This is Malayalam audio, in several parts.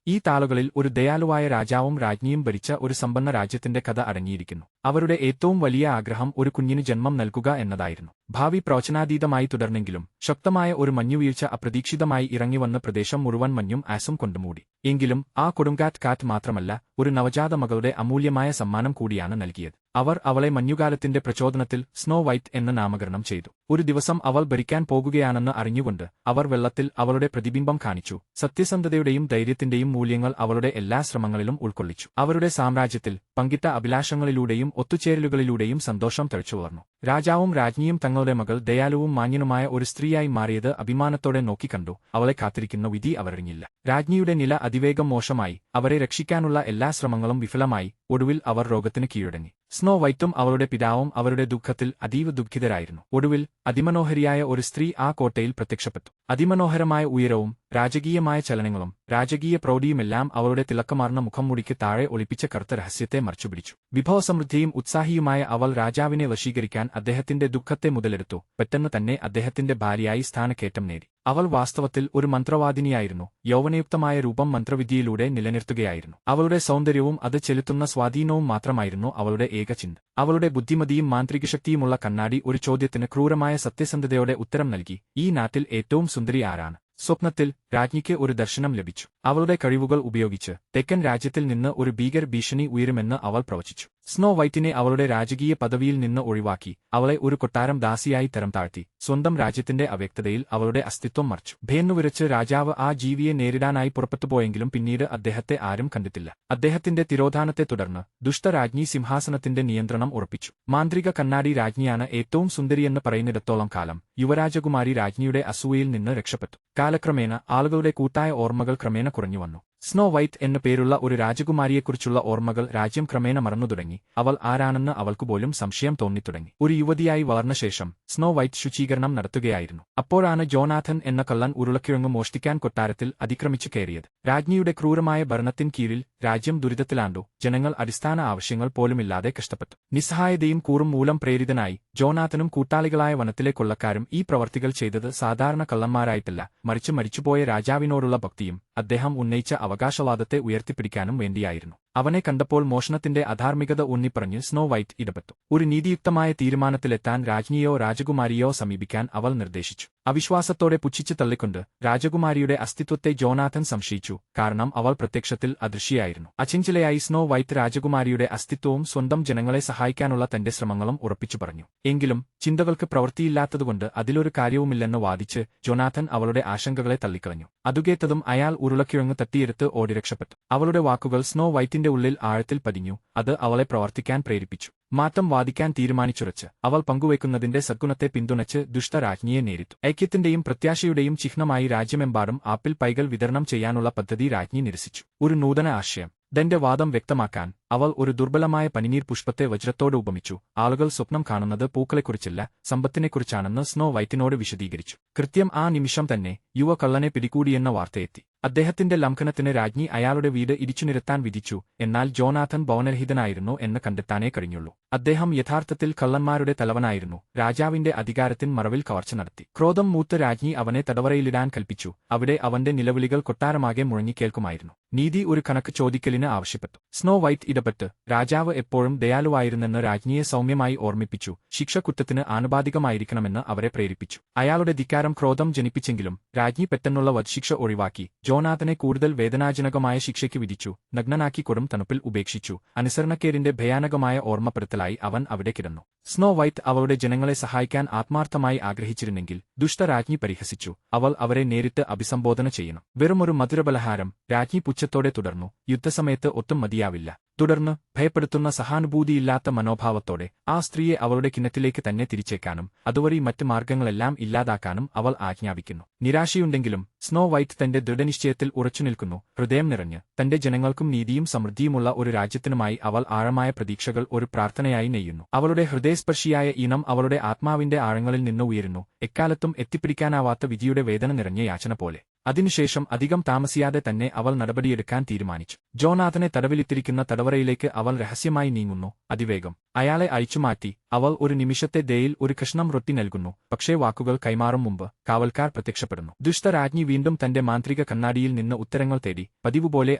ഈ താളുകളിൽ ഒരു ദയാലുവായ രാജാവും രാജ്ഞിയും ഭരിച്ച ഒരു സമ്പന്ന രാജ്യത്തിന്റെ കഥ അടങ്ങിയിരിക്കുന്നു. അവരുടെ ഏറ്റവും വലിയ ആഗ്രഹം ഒരു കുഞ്ഞിന് ജന്മം നൽകുക എന്നതായിരുന്നു. ഭാവി പ്രവചനാതീതമായി തുടർന്നെങ്കിലും ശക്തമായ ഒരു മഞ്ഞുവീഴ്ച അപ്രതീക്ഷിതമായി ഇറങ്ങിവന്ന് പ്രദേശം മുഴുവൻ മഞ്ഞും ആസും കൊണ്ടുമൂടി. എങ്കിലും ആ കൊടുങ്കാറ്റ് മാത്രമല്ല, ഒരു നവജാത മകളുടെ അമൂല്യമായ സമ്മാനം കൂടിയാണ് നൽകിയത്. അവർ അവളെ മഞ്ഞുകാലത്തിന്റെ പ്രചോദനത്തിൽ സ്നോ വൈറ്റ് എന്ന് നാമകരണം ചെയ്തു. ഒരു ദിവസം അവൾ ഭരിക്കാൻ പോകുകയാണെന്ന് അറിഞ്ഞുകൊണ്ട് അവർ വെള്ളത്തിൽ അവളുടെ പ്രതിബിംബം കാണിച്ചു. സത്യസന്ധതയുടെയും ധൈര്യത്തിന്റെയും മൂല്യങ്ങൾ അവളുടെ എല്ലാ ശ്രമങ്ങളിലും ഉൾക്കൊള്ളിച്ചു. അവരുടെ സാമ്രാജ്യത്തിൽ പങ്കിട്ട അഭിലാഷങ്ങളിലൂടെയും ഒത്തുചേരലുകളിലൂടെയും സന്തോഷം തഴച്ചുവളർന്നു. രാജാവും രാജ്ഞിയും തങ്ങളുടെ മകൾ ദയാലുവും മാന്യനുമായ ഒരു സ്ത്രീയായി മാറിയത് അഭിമാനത്തോടെ നോക്കിക്കണ്ടു. അവളെ കാത്തിരിക്കുന്ന വിധി അവരറിഞ്ഞില്ല. രാജ്ഞിയുടെ നില അതിവേഗം മോശമായി. അവരെ രക്ഷിക്കാനുള്ള എല്ലാ ശ്രമങ്ങളും വിഫലമായി. ഒടുവിൽ അവർ രോഗത്തിന് കീഴടങ്ങി. സ്നോ വൈറ്റും അവളുടെ പിതാവും അവരുടെ ദുഃഖത്തിൽ അതീവ ദുഃഖിതരായിരുന്നു. ഒടുവിൽ അതിമനോഹരിയായ ഒരു സ്ത്രീ ആ കോട്ടയിൽ പ്രത്യക്ഷപ്പെട്ടു. അതിമനോഹരമായ ഉയരവും രാജകീയമായ ചലനങ്ങളും രാജകീയ പ്രൗഢിയുമെല്ലാം അവളുടെ തിളക്കമാർന്ന മുഖംമൂടിക്ക് താഴെ ഒളിപ്പിച്ച കറുത്ത രഹസ്യത്തെ മറച്ചുപിടിച്ചു. വിഭവസമൃദ്ധിയും ഉത്സാഹിയുമായ അവൾ രാജാവിനെ വശീകരിക്കാൻ അദ്ദേഹത്തിന്റെ ദുഃഖത്തെ മുതലെടുത്തു. പെട്ടെന്ന് തന്നെ അദ്ദേഹത്തിന്റെ ഭാര്യയായി സ്ഥാനക്കയറ്റം നേടി. അവൾ വാസ്തവത്തിൽ ഒരു മന്ത്രവാദിനിയായിരുന്നു. യൗവനയുക്തമായ രൂപം മന്ത്രവിദ്യയിലൂടെ നിലനിർത്തുകയായിരുന്നു. അവളുടെ സൗന്ദര്യവും അത് ചെലുത്തുന്ന സ്വാധീനവും മാത്രമായിരുന്നു അവളുടെ ഏക ചിന്ത. അവളുടെ ബുദ്ധിമതിയും മാന്ത്രികശക്തിയുമുള്ള കണ്ണാടി ഒരു ചോദ്യത്തിന് ക്രൂരമായ സത്യസന്ധതയോടെ ഉത്തരം നൽകി. ഈ നാട്ടിൽ ഏറ്റവും സുന്ദരി ആരാണ്? സ്വപ്നത്തിൽ രാജ്ഞിക്ക് ഒരു ദർശനം ലഭിച്ചു. അവളുടെ കഴിവുകൾ ഉപയോഗിച്ച് തെക്കൻ രാജ്യത്തിൽ നിന്ന് ഒരു ഭീകര ഭീഷണി ഉയരുമെന്ന് അവൾ പ്രവചിച്ചു. സ്നോ വൈറ്റിനെ അവളുടെ രാജകീയ പദവിയിൽ നിന്ന് ഒഴിവാക്കി അവളെ ഒരു കൊട്ടാരം ദാസിയായി തരം താഴ്ത്തി. സ്വന്തം രാജ്യത്തിന്റെ അവ്യക്തതയിൽ അവളുടെ അസ്തിത്വം മറച്ചു. ഭയന്നുവിറച്ച് രാജാവ് ആ ജീവിയെ നേരിടാനായി പുറപ്പെട്ടുപോയെങ്കിലും പിന്നീട് അദ്ദേഹത്തെ ആരും കണ്ടിട്ടില്ല. അദ്ദേഹത്തിന്റെ തിരോധാനത്തെ തുടർന്ന് ദുഷ്ടരാജ്ഞി സിംഹാസനത്തിന്റെ നിയന്ത്രണം ഉറപ്പിച്ചു. മാന്ത്രിക കണ്ണാടി രാജ്ഞിയാണ് ഏറ്റവും സുന്ദരിയെന്ന് പറയുന്നിടത്തോളം കാലം യുവരാജകുമാരി രാജ്ഞിയുടെ അസൂയയിൽ നിന്ന് രക്ഷപ്പെട്ടു. കാലക്രമേണ ആളുകളുടെ കൂട്ടായ ഓർമ്മകൾ ക്രമേണ കുറഞ്ഞുവന്നു. സ്നോ വൈറ്റ് എന്നു പേരുള്ള ഒരു രാജകുമാരിയെക്കുറിച്ചുള്ള ഓർമ്മകൾ രാജ്യം ക്രമേണ മറന്നു തുടങ്ങി. അവൾ ആരാണെന്ന് അവൾക്കുപോലും സംശയം തോന്നിത്തുടങ്ങി. ഒരു യുവതിയായി വളർന്ന ശേഷം സ്നോ വൈറ്റ് ശുചീകരണം നടത്തുകയായിരുന്നു. അപ്പോഴാണ് ജോനാഥൻ എന്ന കള്ളൻ ഉരുളക്കിഴങ്ങ് മോഷ്ടിക്കാൻ കൊട്ടാരത്തിൽ അതിക്രമിച്ചു കയറിയത്. രാജ്ഞിയുടെ ക്രൂരമായ ഭരണത്തിൻ കീഴിൽ രാജ്യം ദുരിതത്തിലാണ്ടു. ജനങ്ങൾ അടിസ്ഥാന ആവശ്യങ്ങൾ പോലുമില്ലാതെ കഷ്ടപ്പെട്ടു. നിസ്സഹായതയും കൂറും മൂലം പ്രേരിതനായി ജോനാഥനും കൂട്ടാളികളായ വനത്തിലെ കൊള്ളക്കാരും ഈ പ്രവർത്തികൾ ചെയ്തത് സാധാരണ കള്ളന്മാരായിട്ടല്ല, മറിച്ച് മരിച്ചുപോയ രാജാവിനോടുള്ള ഭക്തിയും അദ്ദേഹം ഉന്നയിച്ച അവകാശവാദത്തെ ഉയർത്തിപ്പിടിക്കാനും വേണ്ടിയായിരുന്നു. അവനെ കണ്ടപ്പോൾ മോഷണത്തിന്റെ അധാർമികത ഊന്നിപ്പറഞ്ഞ് സ്നോ വൈറ്റ് ഇടപെട്ടു. ഒരു നീതിയുക്തമായ തീരുമാനത്തിലെത്താൻ രാജ്ഞിയോ രാജകുമാരിയോ സമീപിക്കാൻ അവൾ നിർദ്ദേശിച്ചു. അവിശ്വാസത്തോടെ പുച്ഛിച്ചു തള്ളിക്കൊണ്ട് രാജകുമാരിയുടെ അസ്തിത്വത്തെ ജോനാഥൻ സംശയിച്ചു. കാരണം അവൾ പ്രത്യക്ഷത്തിൽ അദൃശ്യയായിരുന്നു. അചഞ്ചലയായി സ്നോ വൈറ്റ് രാജകുമാരിയുടെ അസ്തിത്വവും സ്വന്തം ജനങ്ങളെ സഹായിക്കാനുള്ള തന്റെ ശ്രമങ്ങളും ഉറപ്പിച്ചു പറഞ്ഞു. എങ്കിലും ചിന്തകൾക്ക് പ്രവൃത്തിയില്ലാത്തതുകൊണ്ട് അതിലൊരു കാര്യവുമില്ലെന്ന് വാദിച്ച് ജോനാഥൻ അവളുടെ ആശങ്കകളെ തള്ളിക്കളഞ്ഞു. അതുകേട്ടതും അയാൾ ഉരുളക്കിഴങ്ങ് തട്ടിയെടുത്ത് ഓടി രക്ഷപ്പെട്ടു. അവളുടെ വാക്കുകൾ സ്നോ വൈറ്റിന്റെ ഉള്ളിൽ ആഴത്തിൽ പതിഞ്ഞു. അത് അവളെ പ്രവർത്തിക്കാൻ പ്രേരിപ്പിച്ചു. മാറ്റം വാദിക്കാൻ തീരുമാനിച്ചുറച്ച് അവൾ പങ്കുവയ്ക്കുന്നതിന്റെ സദ്ഗുണത്തെ പിന്തുണച്ച് ദുഷ്ടരാജ്ഞിയെ നേരിട്ടു. ഐക്യത്തിന്റെയും പ്രത്യാശയുടെയും ചിഹ്നമായി രാജ്യമെമ്പാടും ആപ്പിൾ പൈകൾ വിതരണം ചെയ്യാനുള്ള പദ്ധതി രാജ്ഞി നിരസിച്ചു. ഒരു നൂതന ആശയം. തന്റെ വാദം വ്യക്തമാക്കാൻ അവൾ ഒരു ദുർബലമായ പനിനീർ പുഷ്പത്തെ വജ്രത്തോട് ഉപമിച്ചു. ആളുകൾ സ്വപ്നം കാണുന്നത് പൂക്കളെക്കുറിച്ചല്ല, സമ്പത്തിനെക്കുറിച്ചാണെന്ന് സ്നോ വൈറ്റിനോട് വിശദീകരിച്ചു. കൃത്യം ആ നിമിഷം തന്നെ യുവ കള്ളനെ പിടികൂടിയെന്ന വാർത്തയെത്തി. അദ്ദേഹത്തിന്റെ ലംഘനത്തിന് രാജ്ഞി അയാളുടെ വീട് ഇടിച്ചുനിരത്താൻ വിധിച്ചു. എന്നാൽ ജോനാഥൻ ഭവനരഹിതനായിരുന്നു എന്ന് കണ്ടെത്താനേ കഴിഞ്ഞുള്ളൂ. അദ്ദേഹം യഥാർത്ഥത്തിൽ കള്ളന്മാരുടെ തലവനായിരുന്നു. രാജാവിന്റെ അധികാരത്തിൻ മറവിൽ കവർച്ച നടത്തി. ക്രോധം മൂത്ത രാജ്ഞി അവനെ തടവറയിലിടാൻ കൽപ്പിച്ചു. അവിടെ അവന്റെ നിലവിളികൾ കൊട്ടാരമാകെ മുഴങ്ങിക്കേൾക്കുമായിരുന്നു. നീതി ഒരു കണക്ക് ചോദിക്കലിന് ആവശ്യപ്പെട്ടു. സ്നോ വൈറ്റ് ഇടപെട്ട് രാജാവ് എപ്പോഴും ദയാലുവായിരുന്നെന്ന് രാജ്ഞിയെ സൗമ്യമായി ഓർമ്മിപ്പിച്ചു. ശിക്ഷ കുറ്റത്തിന് ആനുപാതികമായിരിക്കണമെന്ന് അവരെ പ്രേരിപ്പിച്ചു. അയാളുടെ ധിക്കാരം ക്രോധം ജനിപ്പിച്ചെങ്കിലും രാജ്ഞി പെട്ടെന്നുള്ള വധശിക്ഷ ഒഴിവാക്കി. ജോനാഥനെ കൂടുതൽ വേദനാജനകമായ ശിക്ഷയ്ക്ക് വിധിച്ചു. നഗ്നനാക്കി കൊടും തണുപ്പിൽ ഉപേക്ഷിച്ചു. അനുസരണക്കേടിന്റെ ഭയാനകമായ ഓർമ്മപ്പെടുത്തലായി അവൻ അവിടെ കിടന്നു. സ്നോ വൈറ്റ് അവളുടെ ജനങ്ങളെ സഹായിക്കാൻ ആത്മാർത്ഥമായി ആഗ്രഹിച്ചിരുന്നെങ്കിൽ ദുഷ്ടരാജ്ഞി പരിഹസിച്ചു. അവൾ അവരെ നേരിട്ട് അഭിസംബോധന ചെയ്യണം. വെറുമൊരു മധുരപലഹാരം, രാജ്ഞി പുച്ഛത്തോടെ തുടർന്നു. യുദ്ധസമയത്ത് ഒട്ടും മതിയാവില്ല. തുടർന്ന് ഭയപ്പെടുത്തുന്ന സഹാനുഭൂതിയില്ലാത്ത മനോഭാവത്തോടെ ആ സ്ത്രീയെ അവളുടെ കിണറ്റിലേക്ക് തന്നെ തിരിച്ചേക്കാനും അതുവഴി മറ്റ് മാർഗ്ഗങ്ങളെല്ലാം ഇല്ലാതാക്കാനും അവൾ ആജ്ഞാപിക്കുന്നു. നിരാശയുണ്ടെങ്കിലും സ്നോ വൈറ്റ് തന്റെ ദൃഢനിശ്ചയത്തിൽ ഉറച്ചുനിൽക്കുന്നു. ഹൃദയം നിറഞ്ഞ് തന്റെ ജനങ്ങൾക്കും നീതിയും സമൃദ്ധിയുമുള്ള ഒരു രാജ്യത്തിനുമായി അവൾ ആഴമായ പ്രതീക്ഷകൾ ഒരു പ്രാർത്ഥനയായി നെയ്യുന്നു. അവളുടെ ഹൃദയസ്പർശിയായ ഈണം അവളുടെ ആത്മാവിന്റെ ആഴങ്ങളിൽ നിന്ന് ഉയരുന്നു. എക്കാലത്തും എത്തിപ്പിടിക്കാനാവാത്ത വിധിയുടെ വേദന നിറഞ്ഞ യാചന പോലെ. അതിനുശേഷം അധികം താമസിയാതെ തന്നെ അവൾ നടപടിയെടുക്കാൻ തീരുമാനിച്ചു. ജോനാഥനെ തടവിലിട്ടിരിക്കുന്ന തടവറയിലേക്ക് അവൾ രഹസ്യമായി നീങ്ങുന്നു. അതിവേഗം അയാളെ അഴിച്ചുമാറ്റി അവൾ ഒരു നിമിഷത്തെ ദയയിൽ ഒരു കഷ്ണം റൊട്ടി നൽകുന്നു. പക്ഷേ വാക്കുകൾ കൈമാറും മുമ്പ് കാവൽക്കാർ പ്രത്യക്ഷപ്പെടുന്നു. ദുഷ്ടരാജ്ഞി വീണ്ടും തന്റെ മാന്ത്രിക കണ്ണാടിയിൽ നിന്ന് ഉത്തരങ്ങൾ തേടി. പതിവുപോലെ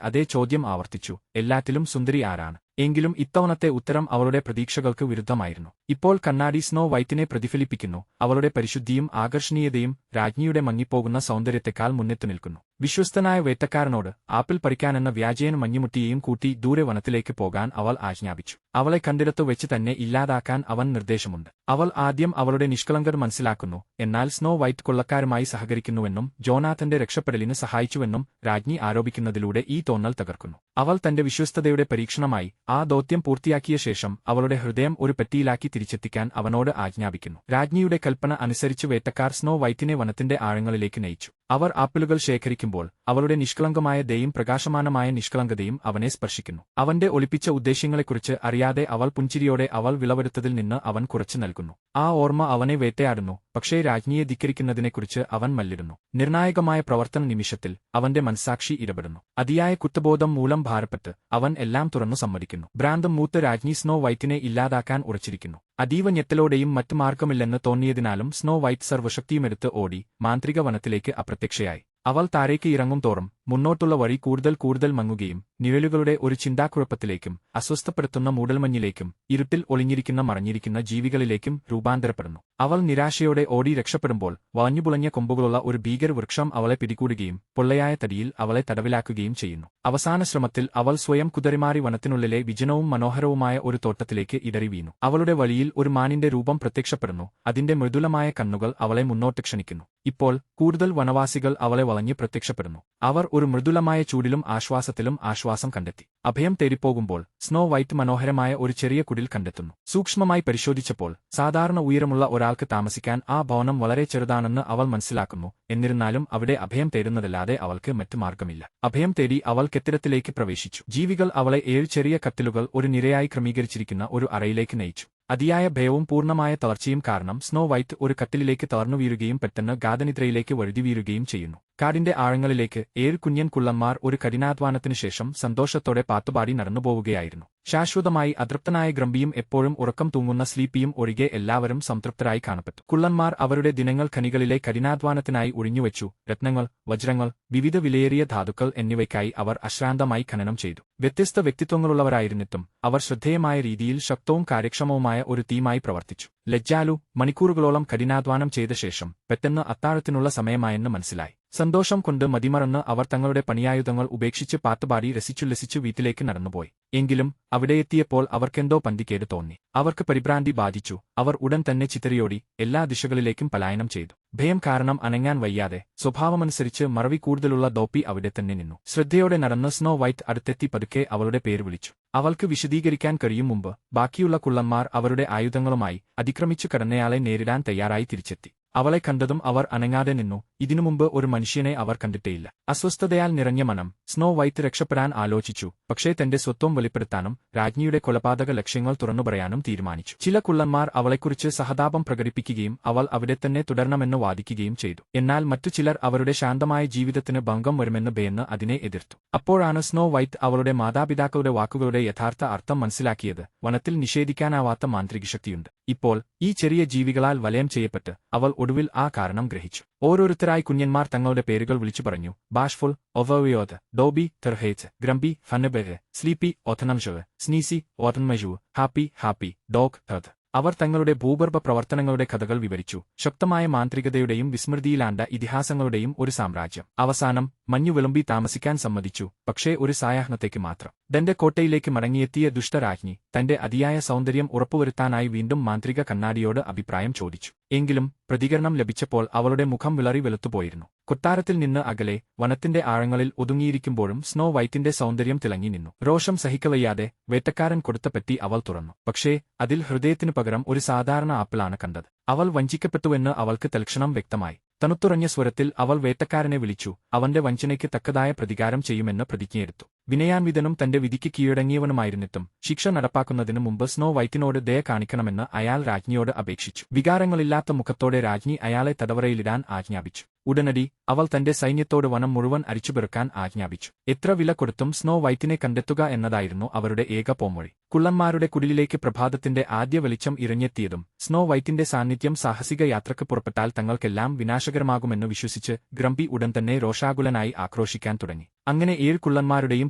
അതേ ചോദ്യം ആവർത്തിച്ചു, എല്ലാറ്റിലും സുന്ദരി ആരാണ്? എങ്കിലും ഇത്തവണത്തെ ഉത്തരം അവളുടെ പ്രതീക്ഷകൾക്ക് വിരുദ്ധമായിരുന്നു. ഇപ്പോൾ കണ്ണാടി സ്നോ വൈറ്റിനെ പ്രതിഫലിപ്പിക്കുന്നു. അവളുടെ പരിശുദ്ധിയും ആകർഷണീയതയും രാജ്ഞിയുടെ മങ്ങിപ്പോകുന്ന സൗന്ദര്യത്തെക്കാൾ മുന്നിട്ടു നിൽക്കുന്നു. വിശ്വസ്തനായ വേട്ടക്കാരനോട് ആപ്പിൾ പറിക്കാനെന്ന വ്യാജേന മഞ്ഞുമുട്ടിയെയും കൂട്ടി ദൂരെ വനത്തിലേക്ക് പോകാൻ അവൾ ആജ്ഞാപിച്ചു. അവളെ കണ്ടിടത്തു വെച്ച് തന്നെ ഇല്ലാതാക്കാൻ അവൻ നിർദ്ദേശമുണ്ട്. അവൾ ആദ്യം അവളുടെ നിഷ്കളങ്കത മനസ്സിലാക്കുന്നു. എന്നാൽ സ്നോ വൈറ്റ് കൊള്ളക്കാരുമായി സഹകരിക്കുന്നുവെന്നും ജോനാഥന്റെ രക്ഷപ്പെടലിന് സഹായിച്ചുവെന്നും രാജ്ഞി ആരോപിക്കുന്നതിലൂടെ ഈ തോന്നൽ തകർക്കുന്നു. അവൾ തന്റെ വിശ്വസ്തതയുടെ പരീക്ഷണമായി ആ ദൗത്യം പൂർത്തിയാക്കിയ ശേഷം അവളുടെ ഹൃദയം ഒരു പെട്ടിയിലാക്കി തിരിച്ചെത്തിക്കാൻ അവനോട് ആജ്ഞാപിക്കുന്നു. രാജ്ഞിയുടെ കൽപ്പന അനുസരിച്ച് വേട്ടക്കാർ സ്നോ വൈറ്റിനെ വനത്തിന്റെ ആഴങ്ങളിലേക്ക് നയിച്ചു. അവർ ആപ്പിളുകൾ ശേഖരിക്കുമ്പോൾ അവളുടെ നിഷ്കളങ്കമായ ദയയും പ്രകാശമാനമായ നിഷ്കളങ്കതയും അവനെ സ്പർശിക്കുന്നു. അവന്റെ ഒളിപ്പിച്ച ഉദ്ദേശ്യങ്ങളെക്കുറിച്ച് അറിയാതെ അവൾ പുഞ്ചിരിയോടെ അവൾ വിളവെടുത്തതിൽ നിന്ന് അവൻ കുറച്ചു നൽകുന്നു. ആ ഓർമ്മ അവനെ വേട്ടയാടുന്നു. പക്ഷേ രാജ്ഞിയെ ധിക്കരിക്കുന്നതിനെക്കുറിച്ച് അവൻ മല്ലിടുന്നു. നിർണായകമായ പ്രവർത്തന നിമിഷത്തിൽ അവന്റെ മനസ്സാക്ഷി ഇടപെടുന്നു. അതിയായ കുറ്റബോധം മൂലം ഭാരപ്പെട്ട് അവൻ എല്ലാം തുറന്നു സമ്മതിക്കുന്നു. ഭ്രാന്തം മൂത്ത രാജ്ഞി സ്നോ വൈറ്റിനെ ഇല്ലാതാക്കാൻ ഉറച്ചിരിക്കുന്നു. അതീവ ഞെട്ടലോടെയും മറ്റു മാർഗമില്ലെന്ന് തോന്നിയതിനാലും സ്നോ വൈറ്റ് സർവ്വശക്തിയുമെടുത്ത് ഓടി മാന്ത്രിക വനത്തിലേക്ക് അപ്രത്യക്ഷയായി. അവൾ താഴേക്ക് ഇറങ്ങും തോറും മുന്നോട്ടുള്ള വഴി കൂടുതൽ മങ്ങുകയും നിഴലുകളുടെ ഒരു ചിന്താക്കുഴപ്പത്തിലേക്കും അസ്വസ്ഥപ്പെടുത്തുന്ന മൂടൽമഞ്ഞിലേക്കും ഇരുട്ടിൽ ഒളിഞ്ഞിരിക്കുന്ന മറഞ്ഞിരിക്കുന്ന ജീവികളിലേക്കും രൂപാന്തരപ്പെടുന്നു. അവൾ നിരാശയോടെ ഓടി രക്ഷപ്പെടുമ്പോൾ വളഞ്ഞുപുളഞ്ഞ കൊമ്പുകളുള്ള ഒരു ഭീകരവൃക്ഷം അവളെ പിടികൂടുകയും പൊള്ളയായ തടിയിൽ അവളെ തടവിലാക്കുകയും ചെയ്യുന്നു. അവസാന ശ്രമത്തിൽ അവൾ സ്വയം കുതറിമാറി വനത്തിനുള്ളിലെ വിജനവും മനോഹരവുമായ ഒരു തോട്ടത്തിലേക്ക് ഇടറി വീണു. അവളുടെ വഴിയിൽ ഒരു മാനിന്റെ രൂപം പ്രത്യക്ഷപ്പെടുന്നു. അതിന്റെ മൃദുലമായ കണ്ണുകൾ അവളെ മുന്നോട്ട് ക്ഷണിക്കുന്നു. ഇപ്പോൾ കൂടുതൽ വനവാസികൾ അവളെ വളഞ്ഞ് പ്രത്യക്ഷപ്പെടുന്നു. അവർ ഒരു മൃദുലമായ ചൂടിലും ആശ്വാസത്തിലും ആശ്വാസം കണ്ടെത്തി. അഭയം തേടിപ്പോകുമ്പോൾ സ്നോ വൈറ്റ് മനോഹരമായ ഒരു ചെറിയ കുടിൽ കണ്ടെത്തുന്നു. സൂക്ഷ്മമായി പരിശോധിച്ചപ്പോൾ സാധാരണ ഉയരമുള്ള ഒരാൾക്ക് താമസിക്കാൻ ആ ഭവനം വളരെ ചെറുതാണെന്ന് അവൾ മനസ്സിലാക്കുന്നു. എന്നിരുന്നാലും അവിടെ അഭയം തേടുന്നതല്ലാതെ അവൾക്ക് മറ്റു മാർഗമില്ല. അഭയം തേടി അവൾ കെട്ടിടത്തിലേക്ക് പ്രവേശിച്ചു. ജീവികൾ അവളെ 7 ചെറിയ കട്ടിലുകൾ ഒരു നിരയായി ക്രമീകരിച്ചിരിക്കുന്ന ഒരു അറയിലേക്ക് നയിച്ചു. അതിയായ ഭയവും പൂർണ്ണമായ തളർച്ചയും കാരണം സ്നോ വൈറ്റ് ഒരു കട്ടിലിലേക്ക് തളർന്നു വീഴുകയും പെട്ടെന്ന് ഗാഠനിദ്രയിലേക്ക് വഴുതി വീഴുകയും ചെയ്യുന്നു. കാടിന്റെ ആഴങ്ങളിലേക്ക് 7 കുഞ്ഞൻ കുള്ളന്മാർ ഒരു കഠിനാധ്വാനത്തിനു ശേഷം സന്തോഷത്തോടെ പാട്ടുപാടി നടന്നുപോവുകയായിരുന്നു. ശാശ്വതമായി അതൃപ്തനായ ഗ്രംബിയും എപ്പോഴും ഉറക്കം തൂങ്ങുന്ന സ്ലീപ്പിയും ഒഴികെ എല്ലാവരും സംതൃപ്തരായി കാണപ്പെട്ടു. കുള്ളന്മാർ അവരുടെ ദിനങ്ങൾ ഖനികളിലെ കഠിനാധ്വാനത്തിനായി ഒഴിഞ്ഞുവെച്ചു. രത്നങ്ങൾ, വജ്രങ്ങൾ, വിവിധ വിലയേറിയ ധാതുക്കൾ എന്നിവയ്ക്കായി അവർ അശ്രാന്തമായി ഖനനം ചെയ്തു. വ്യത്യസ്ത വ്യക്തിത്വങ്ങളുള്ളവരായിരുന്നിട്ടും അവർ ശ്രദ്ധേയമായ രീതിയിൽ ശക്തവും കാര്യക്ഷമവുമായ ഒരു ടീമായി പ്രവർത്തിച്ചു. ലജ്ജാലു മണിക്കൂറുകളോളം കഠിനാധ്വാനം ചെയ്ത ശേഷം പെട്ടെന്ന് അത്താഴത്തിനുള്ള സമയമായെന്ന് മനസ്സിലായി. സന്തോഷം കൊണ്ട് മതിമറന്ന് അവർ തങ്ങളുടെ പണിയായുധങ്ങൾ ഉപേക്ഷിച്ച് പാട്ടുപാടി രസിച്ചു വീട്ടിലേക്ക് നടന്നുപോയി. എങ്കിലും അവിടെയെത്തിയപ്പോൾ അവർക്കെന്തോ പന്തികേട് തോന്നി. അവർക്ക് പരിഭ്രാന്തി ബാധിച്ചു. അവർ ഉടൻ തന്നെ ചിതറിയോടി എല്ലാ ദിശകളിലേക്കും പലായനം ചെയ്തു. ഭയം കാരണം അനങ്ങാൻ വയ്യാതെ സ്വഭാവമനുസരിച്ച് മറവി കൂടുതലുള്ള ഡോപ്പി അവിടെ തന്നെ നിന്നു. ശ്രദ്ധയോടെ നടന്ന് സ്നോ വൈറ്റ് അടുത്തെത്തി പതുക്കെ അവളുടെ പേര് വിളിച്ചു. അവൾക്ക് വിശദീകരിക്കാൻ കഴിയും മുമ്പ് ബാക്കിയുള്ള കുള്ളന്മാർ അവരുടെ ആയുധങ്ങളുമായി അതിക്രമിച്ചു കടന്നയാളെ നേരിടാൻ തയ്യാറായി തിരിച്ചെത്തി. അവളെ കണ്ടതും അവർ അനങ്ങാതെ നിന്നു. ഇതിനുമുമ്പ് ഒരു മനുഷ്യനെ അവർ കണ്ടിട്ടേയില്ല. അസ്വസ്ഥതയാൽ നിറഞ്ഞ മനം സ്നോ വൈറ്റ് രക്ഷപ്പെടാൻ ആലോചിച്ചു. പക്ഷേ തന്റെ സ്വത്വം വെളിപ്പെടുത്താനും രാജ്ഞിയുടെ കൊലപാതക ലക്ഷ്യങ്ങൾ തുറന്നുപറയാനും തീരുമാനിച്ചു. ചില കുള്ളന്മാർ അവളെക്കുറിച്ച് സഹതാപം പ്രകടിപ്പിക്കുകയും അവൾ അവിടെ തന്നെ തുടരണമെന്ന് വാദിക്കുകയും ചെയ്തു. എന്നാൽ മറ്റു ചിലർ അവരുടെ ശാന്തമായ ജീവിതത്തിന് ഭംഗം വരുമെന്ന് ഭയന്ന് അതിനെ എതിർത്തു. അപ്പോഴാണ് സ്നോ വൈറ്റ് അവളുടെ മാതാപിതാക്കളുടെ വാക്കുകളുടെ യഥാർത്ഥ അർത്ഥം മനസ്സിലാക്കിയത്. വനത്തിൽ നിഷേധിക്കാനാവാത്ത മാന്ത്രികശക്തിയുണ്ട്. ഇപ്പോൾ ഈ ചെറിയ ജീവികളാൽ വലയം ചെയ്യപ്പെട്ട് അവൾ ഒടുവിൽ ആ കാരണം ഗ്രഹിച്ചു. ഓരോരുത്തരായി കുഞ്ഞന്മാർ തങ്ങളുടെ പേരുകൾ വിളിച്ചു പറഞ്ഞു. ബാഷ്ഫുൾ, ഒവവിയോത്, ഡോബി, തെർഹേറ്റ്, ഗ്രംബി, ഫന്നബെഹ്, സ്ലീപ്പി, ഓഥനംഷവ്, സ്നീസി, ഓട്ടൻമജു, ഹാപ്പി, ഡോഗ്, ഹത്. അവർ തങ്ങളുടെ ഭൂഗർഭ പ്രവർത്തനങ്ങളുടെ കഥകൾ വിവരിച്ചു. ശക്തമായ മാന്ത്രികതയുടെയും വിസ്മൃതിയിലാണ്ട ഇതിഹാസങ്ങളുടെയും ഒരു സാമ്രാജ്യം. അവസാനം മഞ്ഞു വിളമ്പി താമസിക്കാൻ സമ്മതിച്ചു. പക്ഷേ ഒരു സായാഹ്നത്തേക്ക് മാത്രം. തന്റെ കോട്ടയിലേക്ക് മടങ്ങിയെത്തിയ ദുഷ്ടരാജ്ഞി തന്റെ അതിയായ സൗന്ദര്യം ഉറപ്പുവരുത്താനായി വീണ്ടും മാന്ത്രിക കണ്ണാടിയോട് അഭിപ്രായം ചോദിച്ചു. എങ്കിലും പ്രതികരണം ലഭിച്ചപ്പോൾ അവളുടെ മുഖം വിളറി വെളുത്തുപോയിരുന്നു. കൊട്ടാരത്തിൽ നിന്ന് അകലെ വനത്തിന്റെ ആഴങ്ങളിൽ ഒതുങ്ങിയിരിക്കുമ്പോഴും സ്നോ വൈറ്റിന്റെ സൗന്ദര്യം തിളങ്ങി നിന്നു. രോഷം സഹിക്കവയ്യാതെ വേട്ടക്കാരൻ കൊടുത്ത പെട്ടി അവൾ തുറന്നു. പക്ഷേ അതിൽ ഹൃദയത്തിനു പകരം ഒരു സാധാരണ ആപ്പിളാണ് കണ്ടത്. അവൾ വഞ്ചിക്കപ്പെട്ടുവെന്ന് അവൾക്ക് തൽക്ഷണം വ്യക്തമായി. തണുത്തുറഞ്ഞ സ്വരത്തിൽ അവൾ വേട്ടക്കാരനെ വിളിച്ചു. അവന്റെ വഞ്ചനയ്ക്ക് തക്കതായ പ്രതികാരം ചെയ്യുമെന്ന് പ്രതിജ്ഞയെടുത്തു. വിനയാൻവിതനും തന്റെ വിധിക്ക് കീഴടങ്ങിയവനുമായിരുന്നിട്ടും ശിക്ഷ നടപ്പാക്കുന്നതിനു മുമ്പ് സ്നോ വൈറ്റിനോട് ദയ കാണിക്കണമെന്ന് അയാൾ രാജ്ഞിയോട് അപേക്ഷിച്ചു. വികാരങ്ങളില്ലാത്ത മുഖത്തോടെ രാജ്ഞി അയാളെ തടവറയിലിടാൻ ആജ്ഞാപിച്ചു. ഉടനടി അവൾ തന്റെ സൈന്യത്തോട് വനം മുഴുവൻ അരിച്ചുപെറുക്കാൻ ആജ്ഞാപിച്ചു. എത്ര വില കൊടുത്തും സ്നോ വൈറ്റിനെ കണ്ടെത്തുക എന്നതായിരുന്നു അവരുടെ ഏക പോംവഴി. കുള്ളന്മാരുടെ കുടിലിലേക്ക് പ്രഭാതത്തിന്റെ ആദ്യ വെളിച്ചം ഇറങ്ങിയെത്തിയതും സ്നോ വൈറ്റിന്റെ സാന്നിധ്യം സാഹസിക യാത്രക്ക് പുറപ്പെട്ടാൽ തങ്ങൾക്കെല്ലാം വിനാശകരമാകുമെന്ന് വിശ്വസിച്ച് ഗ്രംപി ഉടൻ തന്നെ രോഷാകുലനായി ആക്രോശിക്കാൻ തുടങ്ങി. അങ്ങനെ 7 കുള്ളന്മാരുടെയും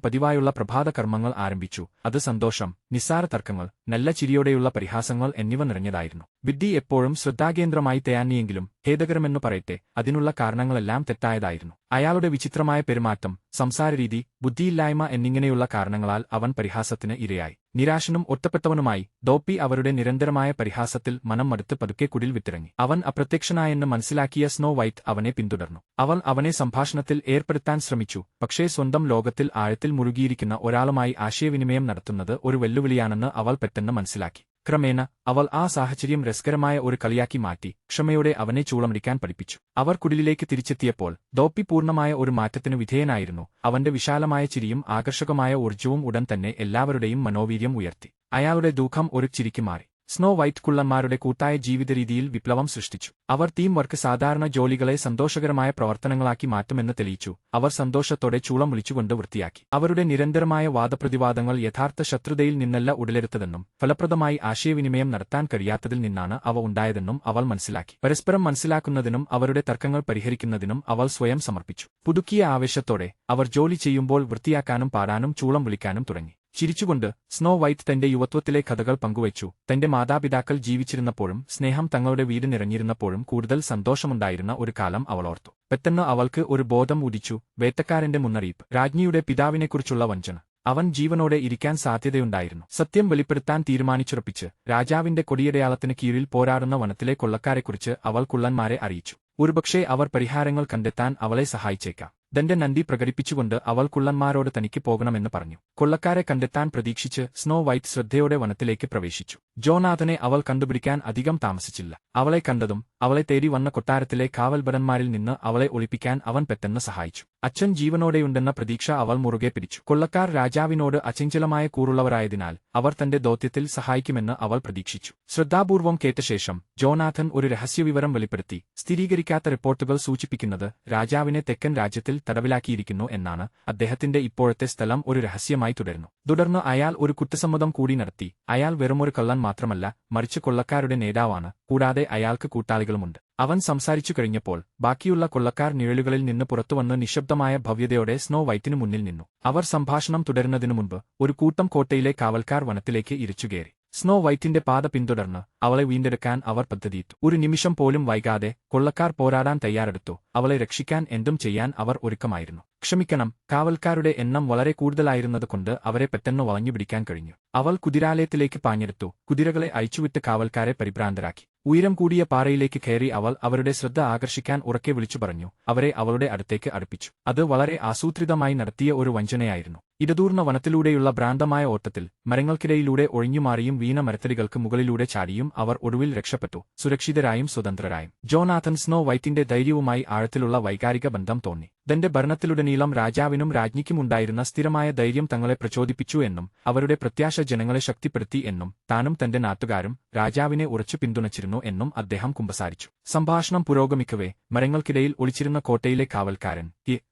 പതിവായുള്ള പ്രഭാത കർമ്മങ്ങൾ ആരംഭിച്ചു. അത് സന്തോഷം, നിസ്സാര തർക്കങ്ങൾ, നല്ല ചിരിയോടെയുള്ള പരിഹാസങ്ങൾ എന്നിവ നിറഞ്ഞതായിരുന്നു. വിഡ്ഢി എപ്പോഴും ശ്രദ്ധാകേന്ദ്രമായി തേയാന്നിയെങ്കിലും ഖേദകരമെന്നു പറയട്ടെ, അതിനുള്ള കാരണങ്ങളെല്ലാം തെറ്റായതായിരുന്നു. അയാളുടെ വിചിത്രമായ പെരുമാറ്റം, സംസാരരീതി, ബുദ്ധിയില്ലായ്മ എന്നിങ്ങനെയുള്ള കാരണങ്ങളാൽ അവൻ പരിഹാസത്തിന് ഇരയായി. നിരാശനും ഒറ്റപ്പെട്ടവനുമായി ഡോപ്പി അവരുടെ നിരന്തരമായ പരിഹാസത്തിൽ മനം മടുത്ത് പതുക്കെ കുടിൽ വിട്ടിറങ്ങി. അവൻ അപ്രത്യക്ഷനായെന്ന് മനസ്സിലാക്കിയ സ്നോ വൈറ്റ് അവനെ പിന്തുടർന്നു. അവൾ അവനെ സംഭാഷണത്തിൽ ഏർപ്പെടുത്താൻ ശ്രമിച്ചു. പക്ഷേ സ്വന്തം ലോകത്തിൽ ആഴത്തിൽ മുഴുകിയിരിക്കുന്ന ഒരാളുമായി ആശയവിനിമയം നടത്തുന്നത് ഒരു വെല്ലുവിളിയാണെന്ന് അവൾ പെട്ടെന്ന് മനസ്സിലാക്കി. ക്രമേണ അവൾ ആ സാഹചര്യം രസകരമായ ഒരു കളിയാക്കി മാറ്റി ക്ഷമയോടെ അവനെ ചൂളമടിക്കാൻ പഠിപ്പിച്ചു. അവർ കുടിലിലേക്ക് തിരിച്ചെത്തിയപ്പോൾ ഡോപ്പി പൂർണ്ണമായ ഒരു മാറ്റത്തിനു വിധേയനായിരുന്നു. അവന്റെ വിശാലമായ ചിരിയും ആകർഷകമായ ഊർജ്ജവും ഉടൻ തന്നെ എല്ലാവരുടെയും മനോവീര്യം ഉയർത്തി. അയാളുടെ ദുഃഖം ഒരു ചിരിക്ക് മാറി. സ്നോ വൈറ്റ് കുള്ളന്മാരുടെ കൂട്ടായ ജീവിതരീതിയിൽ വിപ്ലവം സൃഷ്ടിച്ചു. അവർ ടീം വർക്ക് സാധാരണ ജോലികളെ സന്തോഷകരമായ പ്രവർത്തനങ്ങളാക്കി മാറ്റുമെന്ന് തെളിയിച്ചു. അവർ സന്തോഷത്തോടെ ചൂളം വിളിച്ചുകൊണ്ട് വൃത്തിയാക്കി. അവരുടെ നിരന്തരമായ വാദപ്രതിവാദങ്ങൾ യഥാർത്ഥ ശത്രുതയിൽ നിന്നല്ല ഉടലെടുത്തതെന്നും ഫലപ്രദമായി ആശയവിനിമയം നടത്താൻ കഴിയാത്തതിൽ നിന്നാണ് അവ ഉണ്ടായതെന്നും അവൾ മനസ്സിലാക്കി. പരസ്പരം മനസ്സിലാക്കുന്നതിനും അവരുടെ തർക്കങ്ങൾ പരിഹരിക്കുന്നതിനും അവൾ സ്വയം സമർപ്പിച്ചു. പുതുക്കിയ ആവേശത്തോടെ അവർ ജോലി ചെയ്യുമ്പോൾ വൃത്തിയാക്കാനും പാടാനും ചൂളം വിളിക്കാനും തുടങ്ങി. ചിരിച്ചുകൊണ്ട് സ്നോ വൈറ്റ് തന്റെ യുവത്വത്തിലെ കഥകൾ പങ്കുവച്ചു. തന്റെ മാതാപിതാക്കൾ ജീവിച്ചിരുന്നപ്പോഴും സ്നേഹം തങ്ങളുടെ വീട് നിറഞ്ഞിരുന്നപ്പോഴും കൂടുതൽ സന്തോഷമുണ്ടായിരുന്ന ഒരു കാലം അവൾ ഓർത്തു. പെട്ടെന്ന് അവൾക്ക് ഒരു ബോധം ഉദിച്ചു. വേട്ടക്കാരന്റെ മുന്നറിയിപ്പ്, രാജ്ഞിയുടെ പിതാവിനെക്കുറിച്ചുള്ള വഞ്ചന. അവൻ ജീവനോടെ ഇരിക്കാൻ സാധ്യതയുണ്ടായിരുന്നു. സത്യം വെളിപ്പെടുത്താൻ തീരുമാനിച്ചുറപ്പിച്ച് രാജാവിന്റെ കൊടിയടയാളത്തിന് കീഴിൽ പോരാടുന്ന വനത്തിലെ കൊള്ളക്കാരെക്കുറിച്ച് അവൾ കുള്ളന്മാരെ അറിയിച്ചു. ഒരുപക്ഷേ അവർ പരിഹാരങ്ങൾ കണ്ടെത്താൻ അവളെ സഹായിച്ചേക്കാം. തന്റെ നന്ദി പ്രകടിപ്പിച്ചുകൊണ്ട് അവൾ കുള്ളന്മാരോട് തനിക്ക് പോകണമെന്ന് പറഞ്ഞു. കൊള്ളക്കാരെ കണ്ടെത്താൻ പ്രതീക്ഷിച്ച് സ്നോ വൈറ്റ് ശ്രദ്ധയോടെ വനത്തിലേക്ക് പ്രവേശിച്ചു. ജോനാഥനെ അവൾ കണ്ടുപിടിക്കാൻ അധികം താമസിച്ചില്ല. അവളെ കണ്ടതും അവളെ തേടി വന്ന കൊട്ടാരത്തിലെ കാവൽഭടന്മാരിൽ നിന്ന് അവളെ ഒളിപ്പിക്കാൻ അവൻ പെട്ടെന്ന് സഹായിച്ചു. അച്ഛൻ ജീവനോടെയുണ്ടെന്ന പ്രതീക്ഷ അവൾ മുറുകെ പിടിച്ചു. കൊള്ളക്കാർ രാജാവിനോട് അചഞ്ചലമായ കൂറുള്ളവരായതിനാൽ അവർ തന്റെ ദൗത്യത്തിൽ സഹായിക്കുമെന്ന് അവൾ പ്രതീക്ഷിച്ചു. ശ്രദ്ധാപൂർവം കേട്ട ശേഷം ജോനാഥൻ ഒരു രഹസ്യവിവരം വെളിപ്പെടുത്തി. സ്ഥിരീകരിക്കാത്ത റിപ്പോർട്ടുകൾ സൂചിപ്പിക്കുന്നത് രാജാവിനെ തെക്കൻ രാജ്യത്തിൽ തടവിലാക്കിയിരിക്കുന്നു എന്നാണ്. അദ്ദേഹത്തിന്റെ ഇപ്പോഴത്തെ സ്ഥലം ഒരു രഹസ്യമായി തുടരുന്നു. തുടർന്ന് അയാൾ ഒരു കുറ്റസമ്മതം കൂടി നടത്തി. അയാൾ വെറുമൊരു കള്ളൻ മാത്രമല്ല, മറിച്ച് കൊള്ളക്കാരുടെ നേതാവാണ്. കൂടാതെ അയാൾക്ക് കൂട്ടാളികളുമുണ്ട്. അവൻ സംസാരിച്ചു കഴിഞ്ഞപ്പോൾ ബാക്കിയുള്ള കൊള്ളക്കാർ നിഴലുകളിൽ നിന്ന് പുറത്തുവന്ന് നിശബ്ദമായ ഭവ്യതയോടെ സ്നോ വൈറ്റിനു മുന്നിൽ നിന്നു. അവർ സംഭാഷണം തുടരുന്നതിനു മുൻപ് ഒരു കൂട്ടം കോട്ടയിലെ കാവൽക്കാർ വനത്തിലേക്ക് ഇരച്ചുകയറി. സ്നോ വൈറ്റിന്റെ പാത പിന്തുടർന്ന് അവളെ വീണ്ടെടുക്കാൻ അവർ പദ്ധതിയിട്ടു. ഒരു നിമിഷം പോലും വൈകാതെ കൊള്ളക്കാർ പോരാടാൻ തയ്യാറെടുത്തു. അവളെ രക്ഷിക്കാൻ എന്തും ചെയ്യാൻ അവർ ഒരുക്കമായിരുന്നു. ക്ഷമിക്കണം, കാവൽക്കാരുടെ എണ്ണം വളരെ കൂടുതലായിരുന്നതുകൊണ്ട് അവരെ പെട്ടെന്ന് വളഞ്ഞുപിടിക്കാൻ കഴിഞ്ഞു. അവൾ കുതിരാലയത്തിലേക്ക് പാഞ്ഞെടുത്തു. കുതിരകളെ അഴിച്ചുവിട്ട് കാവൽക്കാരെ പരിഭ്രാന്തരാക്കി. ഉയരം കൂടിയ പാറയിലേക്ക് കയറി അവൾ അവരുടെ ശ്രദ്ധ ആകർഷിക്കാൻ ഉറക്കെ വിളിച്ചു പറഞ്ഞു. അവരെ അവളുടെ അടുത്തേക്ക് അടുപ്പിച്ചു. അത് വളരെ ആസൂത്രിതമായി നടത്തിയ ഒരു വഞ്ചനയായിരുന്നു. ഇടതൂർന്ന വനത്തിലൂടെയുള്ള ഭ്രാന്തമായ ഓട്ടത്തിൽ മരങ്ങൾക്കിടയിലൂടെ ഒഴിഞ്ഞുമാറിയും വീണ മരത്തടികൾക്ക് മുകളിലൂടെ ചാടിയും അവർ ഒടുവിൽ രക്ഷപ്പെട്ടു, സുരക്ഷിതരായും സ്വതന്ത്രരായും. ജോനാഥൻ സ്നോ വൈറ്റിന്റെ ധൈര്യവുമായി ആഴത്തിലുള്ള വൈകാരിക ബന്ധം തോന്നി. തന്റെ ഭരണത്തിലുടനീളം രാജാവിനും രാജ്ഞിക്കുമുണ്ടായിരുന്ന സ്ഥിരമായ ധൈര്യം തങ്ങളെ പ്രചോദിപ്പിച്ചു എന്നും അവരുടെ പ്രത്യാശ ജനങ്ങളെ ശക്തിപ്പെടുത്തി എന്നും താനും തന്റെ നാട്ടുകാരും രാജാവിനെ ഉറച്ചു പിന്തുണച്ചിരുന്നു എന്നും അദ്ദേഹം കുമ്പസാരിച്ചു. സംഭാഷണം പുരോഗമിക്കവേ മരങ്ങൾക്കിടയിൽ ഒളിച്ചിരുന്ന കോട്ടയിലെ കാവൽക്കാരൻ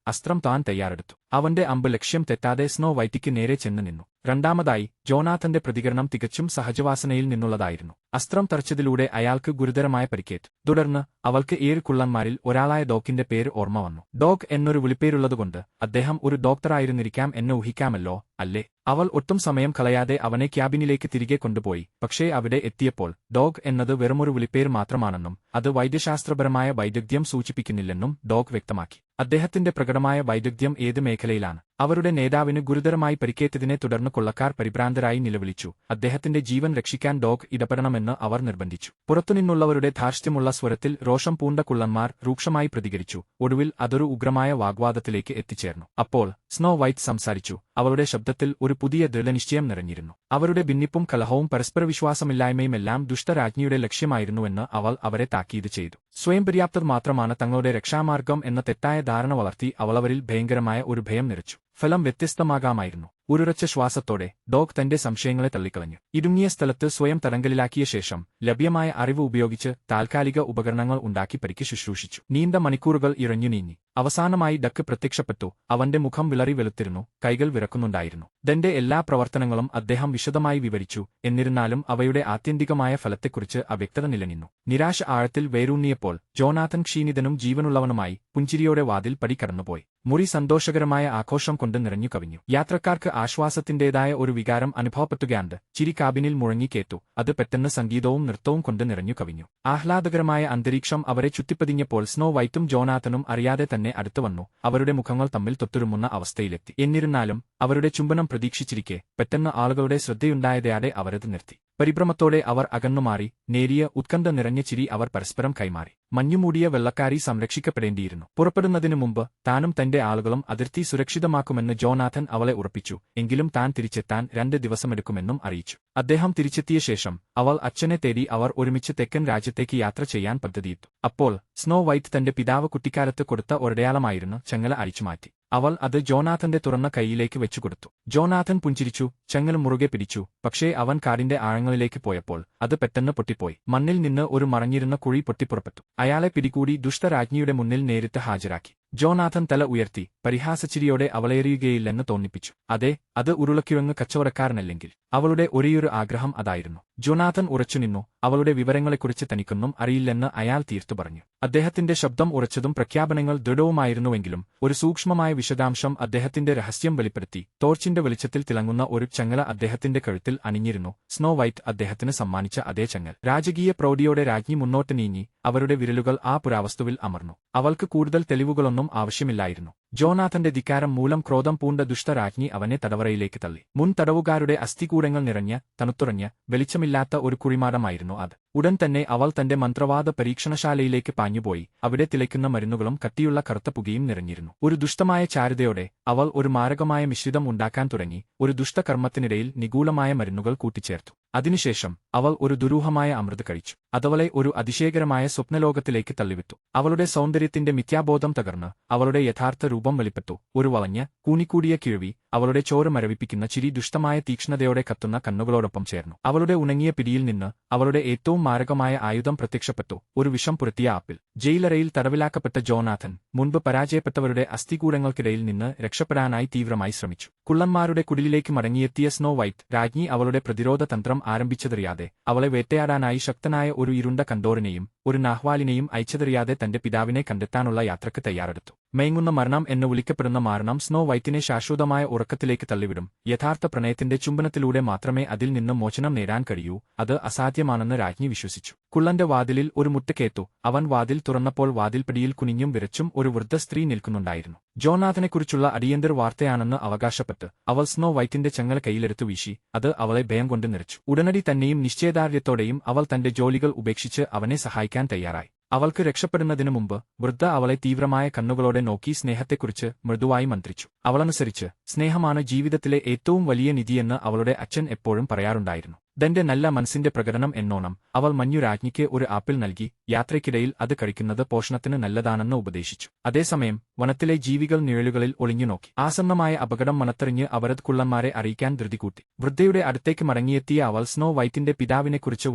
അസ്ത്രം താൻ തയ്യാറെടുത്തു. അവന്റെ അമ്പ് ലക്ഷ്യം തെറ്റാതെ സ്നോ വൈറ്റിക്ക് നേരെ ചെന്ന് നിന്നു. രണ്ടാമതായി ജോനാഥന്റെ പ്രതികരണം തികച്ചും സഹജവാസനയിൽ നിന്നുള്ളതായിരുന്നു. അസ്ത്രം തറച്ചതിലൂടെ അയാൾക്ക് ഗുരുതരമായ പരിക്കേറ്റു. തുടർന്ന് അവൾക്ക് 7 കുള്ളന്മാരിൽ ഒരാളായ ഡോക്കിന്റെ പേര് ഓർമ്മ വന്നു. ഡോഗ് എന്നൊരു വിളിപ്പേരുള്ളതുകൊണ്ട് അദ്ദേഹം ഒരു ഡോക്ടറായിരുന്നിരിക്കാം എന്ന് ഊഹിക്കാമല്ലോ, അല്ലേ? അവൾ ഒട്ടും സമയം കളയാതെ അവനെ ക്യാബിനിലേക്ക് തിരികെ കൊണ്ടുപോയി. പക്ഷേ അവിടെ എത്തിയപ്പോൾ ഡോഗ് എന്നത് വെറുമൊരു വിളിപ്പേര് മാത്രമാണെന്നും അത് വൈദ്യശാസ്ത്രപരമായ വൈദഗ്ധ്യം സൂചിപ്പിക്കുന്നില്ലെന്നും ഡോഗ് വ്യക്തമാക്കി. അദ്ദേഹത്തിന്റെ പ്രകടമായ വൈദഗ്ധ്യം ഏത് മേഖലയിലാണ്? അവരുടെ നേതാവിന് ഗുരുതരമായി പരിക്കേറ്റതിനെ തുടർന്ന് കൊള്ളക്കാർ പരിഭ്രാന്തരായി നിലവിളിച്ചു. അദ്ദേഹത്തിന്റെ ജീവൻ രക്ഷിക്കാൻ ഡോഗ് ഇടപെടണമെന്ന് അവർ നിർബന്ധിച്ചു. പുറത്തുനിന്നുള്ളവരുടെ ധാർഷ്ട്യമുള്ള സ്വരത്തിൽ രോഷം പൂണ്ട കുള്ളന്മാർ രൂക്ഷമായി പ്രതികരിച്ചു. ഒടുവിൽ അതൊരു ഉഗ്രമായ വാഗ്വാദത്തിലേക്ക് എത്തിച്ചേർന്നു. അപ്പോൾ സ്നോ വൈറ്റ് സംസാരിച്ചു. അവളുടെ ശബ്ദത്തിൽ ഒരു പുതിയ ദൃഢനിശ്ചയം നിറഞ്ഞിരുന്നു. അവരുടെ ഭിന്നിപ്പും കലഹവും പരസ്പരവിശ്വാസമില്ലായ്മയുമെല്ലാം ദുഷ്ടരാജ്ഞിയുടെ ലക്ഷ്യമായിരുന്നുവെന്ന് അവൾ അവരെ താക്കീത് ചെയ്തു. സ്വയം പര്യാപ്തർ മാത്രമാണ് തങ്ങളുടെ രക്ഷാമാർഗം എന്ന തെറ്റായ ധാരണ വളർത്തി അവളവരിൽ ഭയങ്കരമായ ഒരു ഭയം നിറച്ചു. ഫലം വ്യത്യസ്തമാകാമായിരുന്നു. ഉരുറച്ച ശ്വാസത്തോടെ ഡോഗ് തന്റെ സംശയങ്ങളെ തള്ളിക്കളഞ്ഞു. ഇടുങ്ങിയ സ്ഥലത്ത് സ്വയം തടങ്കലിലാക്കിയ ശേഷം ലഭ്യമായ അറിവ് ഉപയോഗിച്ച് താൽക്കാലിക ഉപകരണങ്ങൾ ഉണ്ടാക്കി പരിക്ക് ശുശ്രൂഷിച്ചു. നീണ്ട മണിക്കൂറുകൾ ഇഴഞ്ഞു നീങ്ങി. അവസാനമായി ഡക്ക് പ്രത്യക്ഷപ്പെട്ടു. അവന്റെ മുഖം വിളറി വെളുത്തിരുന്നു, കൈകൾ വിറക്കുന്നുണ്ടായിരുന്നു. തന്റെ എല്ലാ പ്രവർത്തനങ്ങളും അദ്ദേഹം വിശദമായി വിവരിച്ചു. എന്നിരുന്നാലും അവയുടെ ആത്യന്തികമായ ഫലത്തെക്കുറിച്ച് അവ്യക്തത നിലനിന്നു. നിരാശ ആഴത്തിൽ വേരൂന്നിയപ്പോൾ ജോനാഥൻ ക്ഷീണിതനും ജീവനുള്ളവനുമായി പുഞ്ചിരിയോടെ വാതിൽ പടി കടന്നുപോയി. മുറി സന്തോഷകരമായ ആഘോഷം കൊണ്ട് നിറഞ്ഞു കവിഞ്ഞു. യാത്രക്കാർക്ക് ആശ്വാസത്തിന്റേതായ ഒരു വികാരം അനുഭവപ്പെട്ടുകയാണ്ട് ചിരി കാബിനിൽ മുഴങ്ങിക്കേറ്റു. അത് പെട്ടെന്ന് സംഗീതവും നൃത്തവും കൊണ്ട് നിറഞ്ഞു കവിഞ്ഞു. ആഹ്ലാദകരമായ അന്തരീക്ഷം അവരെ ചുറ്റിപ്പതിഞ്ഞപ്പോൾ സ്നോ വൈറ്റും ജോനാഥനും അറിയാതെ തന്നെ അടുത്തുവന്നു. അവരുടെ മുഖങ്ങൾ തമ്മിൽ തൊട്ടുരുമുന്ന അവസ്ഥയിലെത്തി. എന്നിരുന്നാലും അവരുടെ ചുംബനം പ്രതീക്ഷിച്ചിരിക്കെ പെട്ടെന്ന് ആളുകളുടെ ശ്രദ്ധയുണ്ടായതോടെ അവരത് നിർത്തി. പരിഭ്രമത്തോടെ അവർ അകന്നുമാറി. നേരിയ ഉത്കണ്ഠ നിറഞ്ഞ ചിരി അവർ പരസ്പരം കൈമാറി. മഞ്ഞുമൂടിയ വെള്ളക്കാരി സംരക്ഷിക്കപ്പെടേണ്ടിയിരുന്നു. പുറപ്പെടുന്നതിനു മുമ്പ് താനും തന്റെ ആളുകളും അതിർത്തി സുരക്ഷിതമാക്കുമെന്ന് ജോനാഥൻ അവളെ ഉറപ്പിച്ചു. എങ്കിലും താൻ തിരിച്ചെത്താൻ 2 ദിവസമെടുക്കുമെന്നും അറിയിച്ചു. അദ്ദേഹം തിരിച്ചെത്തിയ ശേഷം അവൾ അച്ഛനെ തേടി അവർ ഒരുമിച്ച് തെക്കൻ രാജ്യത്തേക്ക് യാത്ര ചെയ്യാൻ പദ്ധതിയിട്ടു. അപ്പോൾ സ്നോ വൈറ്റ് തന്റെ പിതാവ് കുട്ടിക്കാലത്ത് കൊടുത്ത ഒരടയാളമായിരുന്നു ചങ്ങല അഴിച്ചുമാറ്റി. അവൾ അത് ജോനാഥന്റെ തുറന്ന കൈയിലേക്ക് വെച്ചുകൊടുത്തു. ജോനാഥൻ പുഞ്ചിരിച്ചു, ചങ്ങല മുറുകെ പിടിച്ചു. പക്ഷേ അവൻ കാടിന്റെ ആഴങ്ങളിലേക്ക് പോയപ്പോൾ അത് പെട്ടെന്ന് പൊട്ടിപ്പോയി. മണ്ണിൽ നിന്ന് ഒരു മറഞ്ഞിരുന്ന കുഴി പൊട്ടിപ്പുറപ്പെട്ടു. അയാളെ പിടികൂടി ദുഷ്ടരാജ്ഞിയുടെ മുന്നിൽ നേരിട്ട് ഹാജരാക്കി. ജോനാഥൻ തല ഉയർത്തി പരിഹാസച്ചിരിയോടെ അവളെറിയുകയില്ലെന്ന് തോന്നിപ്പിച്ചു. അതെ, അത് ഉരുളക്കിഴങ്ങ് കച്ചവടക്കാരനല്ലെങ്കിൽ. അവളുടെ ഒരേയൊരു ആഗ്രഹം അതായിരുന്നു. ജോനാഥൻ ഉറച്ചുനിന്നു. അവളുടെ വിവരങ്ങളെക്കുറിച്ച് തനിക്കൊന്നും അറിയില്ലെന്ന് അയാൾ തീർത്തു പറഞ്ഞു. അദ്ദേഹത്തിന്റെ ശബ്ദം ഉറച്ചതും പ്രഖ്യാപനങ്ങൾ ദൃഢവുമായിരുന്നുവെങ്കിലും ഒരു സൂക്ഷ്മമായ വിശദാംശം അദ്ദേഹത്തിന്റെ രഹസ്യം വെളിപ്പെടുത്തി. ടോർച്ചിന്റെ വെളിച്ചത്തിൽ തിളങ്ങുന്ന ഒരു ചങ്ങല അദ്ദേഹത്തിന്റെ കഴുത്തിൽ അണിഞ്ഞിരുന്നു. സ്നോ വൈറ്റ് അദ്ദേഹത്തിന് സമ്മാനിച്ച അതേ ചങ്ങൽ. രാജകീയ പ്രൗഢിയോടെ രാജ്ഞി മുന്നോട്ട് നീങ്ങി. അവരുടെ വിരലുകൾ ആ പുരാവസ്തുവിൽ അമർന്നു. അവൾക്ക് കൂടുതൽ തെളിവുകളൊന്നും ആവശ്യമില്ലായിരുന്നു. ജോനാഥന്റെ ധിക്കാരം മൂലം ക്രോധം പൂണ്ട ദുഷ്ടരാജ്ഞി അവനെ തടവറയിലേക്ക് തള്ളി. മുൻ തടവുകാരുടെ അസ്ഥികൂടങ്ങൾ നിറഞ്ഞ തണുത്തുറഞ്ഞ വെളിച്ചമില്ലാത്ത ഒരു കുഴിമാടമായിരുന്നു അത്. ഉടൻ തന്നെ അവൾ തന്റെ മന്ത്രവാദ പരീക്ഷണശാലയിലേക്ക് പാഞ്ഞുപോയി. അവിടെ തിളയ്ക്കുന്ന മരുന്നുകളും കട്ടിയുള്ള കറുത്ത പുകയും നിറഞ്ഞിരുന്നു. ഒരു ദുഷ്ടമായ ചാരുതയോടെ അവൾ ഒരു മാരകമായ മിശ്രിതം ഉണ്ടാക്കാൻ തുടങ്ങി. ഒരു ദുഷ്ടകർമ്മത്തിനിടയിൽ നിഗൂഢമായ മരുന്നുകൾ കൂട്ടിച്ചേർത്തു. അതിനുശേഷം അവൾ ഒരു ദുരൂഹമായ അമൃത് കഴിച്ചു. അതവളെ ഒരു അതിശയകരമായ സ്വപ്നലോകത്തിലേക്ക് തള്ളിവിട്ടു. അവളുടെ സൗന്ദര്യത്തിന്റെ മിഥ്യാബോധം തകർന്ന് അവളുടെ യഥാർത്ഥ രൂപം വെളിപ്പെട്ടു. ഒരു വളഞ്ഞ കൂനിക്കൂടിയ കിഴവി. അവളുടെ ചോര മരവിപ്പിക്കുന്ന ചിരി ദുഷ്ടമായ തീക്ഷ്ണതയോടെ കത്തുന്ന കണ്ണുകളോടൊപ്പം ചേർന്നു. അവളുടെ ഉണങ്ങിയ പിടിയിൽ നിന്ന് അവളുടെ ഏറ്റവും മാരകമായ ആയുധം പ്രത്യക്ഷപ്പെട്ടു. ഒരു വിഷം പുരട്ടിയ ആപ്പിൾ. ജയിലറയിൽ തടവിലാക്കപ്പെട്ട ജോനാഥൻ മുൻപ് പരാജയപ്പെട്ടവരുടെ അസ്ഥികൂടങ്ങൾക്കിടയിൽ നിന്ന് രക്ഷപ്പെടാനായി തീവ്രമായി ശ്രമിച്ചു. കുള്ളന്മാരുടെ കുടിലിലേക്ക് മടങ്ങിയെത്തിയ സ്നോ വൈറ്റ് രാജ്ഞി അവളുടെ പ്രതിരോധ തന്ത്രം ആരംഭിച്ചതറിയാതെ അവളെ വേട്ടയാടാനായി ശക്തനായ ഒരു ഇരുണ്ട കണ്ടോറിനെയും ഒരു നാഹ്വാലിനെയും അയച്ചതറിയാതെ തന്റെ പിതാവിനെ കണ്ടെത്താനുള്ള യാത്രയ്ക്ക് തയ്യാറെടുത്തു. മയങ്ങുന്ന മരണം എന്ന് വിളിക്കപ്പെടുന്ന മരണം സ്നോ വൈറ്റിനെ ശാശ്വതമായ ഉറക്കത്തിലേക്ക് തള്ളിവിടും. യഥാർത്ഥ പ്രണയത്തിന്റെ ചുംബനത്തിലൂടെ മാത്രമേ അതിൽ നിന്ന് മോചനം നേടാൻ കഴിയൂ. അത് അസാധ്യമാണെന്ന് രാജ്ഞി വിശ്വസിച്ചു. കുള്ളന്റെ വാതിലിൽ ഒരു മുട്ടക്കേത്തു. അവൻ വാതിൽ തുറന്നപ്പോൾ വാതിൽപ്പടിയിൽ കുനിഞ്ഞും വിറച്ചും ഒരു വൃദ്ധ സ്ത്രീ നിൽക്കുന്നുണ്ടായിരുന്നു. ജോനാഥനെക്കുറിച്ചുള്ള അടിയന്തര വാർത്തയാണെന്ന് അവകാശപ്പെട്ട് അവൾ സ്നോ വൈറ്റിന്റെ ചങ്ങല കയ്യിലെടുത്തു വീശി. അത് അവളെ ഭയം കൊണ്ട് നിറച്ചു. ഉടനടി തന്നെയും നിശ്ചയദാർഢ്യത്തോടെയും അവൾ തന്റെ ജോലികൾ ഉപേക്ഷിച്ച് അവനെ സഹായിക്കാൻ തയ്യാറായി. അവൾക്ക് രക്ഷപ്പെടുന്നതിനു മുമ്പ് വൃദ്ധ അവളെ തീവ്രമായ കണ്ണുകളോടെ നോക്കി സ്നേഹത്തെക്കുറിച്ച് മൃദുവായി മന്ത്രിച്ചു. അവളനുസരിച്ച് സ്നേഹമാണ് ജീവിതത്തിലെ ഏറ്റവും വലിയ നിധിയെന്ന് അവളുടെ അച്ഛൻ എപ്പോഴും പറയാറുണ്ടായിരുന്നു. തന്റെ നല്ല മനസ്സിന്റെ പ്രകടനം എന്നോണം അവൾ മഞ്ഞുരാജ്ഞിക്ക് ഒരു ആപ്പിൾ നൽകി. യാത്രയ്ക്കിടയിൽ അത് കഴിക്കുന്നത് പോഷണത്തിന് നല്ലതാണെന്ന് ഉപദേശിച്ചു. അതേസമയം വനത്തിലെ ജീവികൾ നിഴലുകളിൽ ഒളിഞ്ഞുനോക്കി. ആസന്നമായ അപകടം മണത്തെറിഞ്ഞ് അവരത് കുള്ളന്മാരെ അറിയിക്കാൻ ധൃതികൂട്ടി. വൃദ്ധയുടെ അടുത്തേക്ക് മടങ്ങിയെത്തിയ അവൾ സ്നോ വൈറ്റിന്റെ പിതാവിനെക്കുറിച്ച്